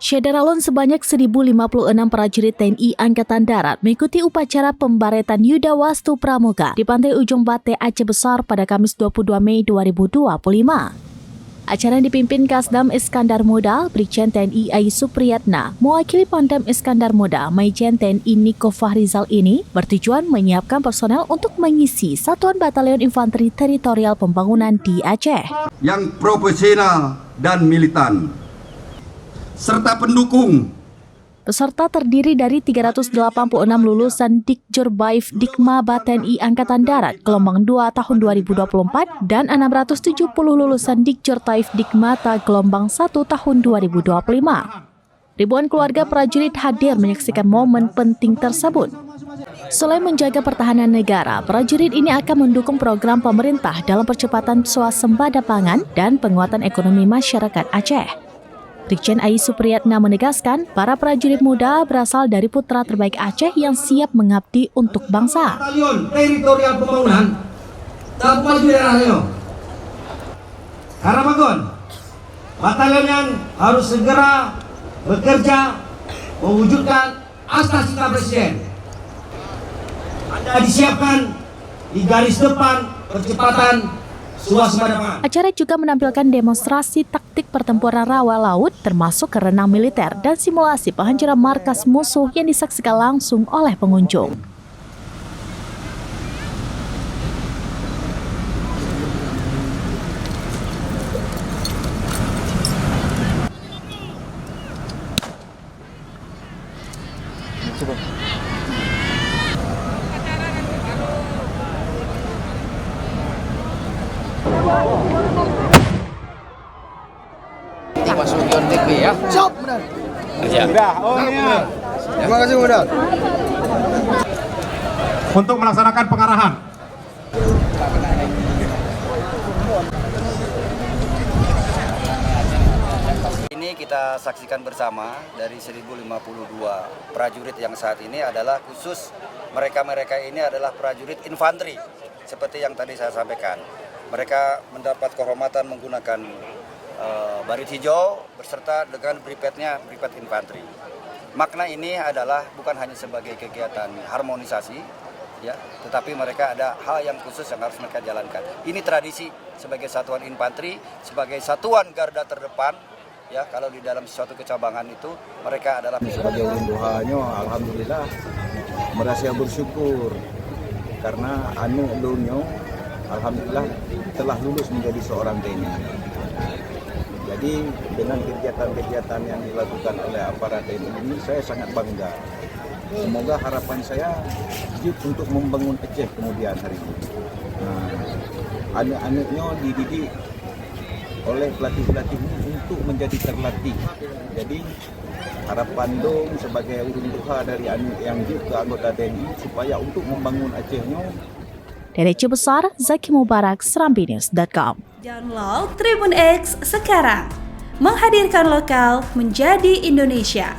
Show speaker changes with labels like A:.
A: Syederalon sebanyak 1.056 prajurit TNI Angkatan Darat mengikuti upacara pembaretan Yuda Wastu Pramuka di Pantai Ujung Bate, Aceh Besar pada Kamis 22 Mei 2025. Acara yang dipimpin Kasdam Iskandar Muda, Brigjen TNI Ai Supriyatna, mewakili Pangdam Iskandar Muda, Maijen TNI Niko Fahrizal ini bertujuan menyiapkan personel untuk mengisi Satuan Batalion Infanteri Teritorial Pembangunan di Aceh.
B: Yang profesional dan militan, serta pendukung.
A: Peserta terdiri dari 386 lulusan Dikjur Baif Dikma TNI Angkatan Darat gelombang 2 tahun 2024 dan 670 lulusan Dikjur Taif Dikmata gelombang 1 tahun 2025. Ribuan keluarga prajurit hadir menyaksikan momen penting tersebut. Selain menjaga pertahanan negara, prajurit ini akan mendukung program pemerintah dalam percepatan swasembada pangan dan penguatan ekonomi masyarakat Aceh. Brigjen Ai Supriyatna menegaskan, para prajurit muda berasal dari putra terbaik Aceh yang siap mengabdi untuk bangsa.
C: Batalion Teritorial Pembangunan dapat maju daerahnya. Harapan batalion yang harus segera bekerja mewujudkan Asas-Cita Presiden. Anda disiapkan di garis depan percepatan swasembada pangan.
A: Acara juga menampilkan demonstrasi taktik pertempuran rawa laut termasuk renang militer dan simulasi penghancuran markas musuh yang disaksikan langsung oleh pengunjung.
D: Masuk John TP ya.
E: Siap, benar.
D: Ya.
E: Oh iya. Terima kasih, Muda.
F: Untuk melaksanakan pengarahan.
G: Ini kita saksikan bersama dari 1052 prajurit yang saat ini adalah khusus mereka ini adalah prajurit infanteri. Seperti yang tadi saya sampaikan. Mereka mendapat kehormatan menggunakan barit hijau beserta dengan bripetnya, bripet infanteri. Makna ini adalah bukan hanya sebagai kegiatan harmonisasi, ya, tetapi mereka ada hal yang khusus yang harus mereka jalankan. Ini tradisi sebagai satuan infanteri, sebagai satuan garda terdepan, ya, kalau di dalam suatu kecabangan itu mereka adalah
H: sebagai unduhannya. Alhamdulillah merasa bersyukur karena anak Lunyo alhamdulillah telah lulus menjadi seorang TNI. Jadi dengan kegiatan-kegiatan yang dilakukan oleh aparat TNI ini saya sangat bangga. Semoga harapan saya untuk membangun Aceh kemudian hari ini. Nah, anak-anaknya dididik oleh pelatih-pelatihnya untuk menjadi terlatih. Jadi harapan dong sebagai urun duha dari anak yang juga anggota TNI supaya untuk membangun Acehnya.
A: Dari Aceh Besar, Zaki Mubarak, SerambiNews.com.
I: Download Tribun X sekarang, menghadirkan lokal menjadi Indonesia.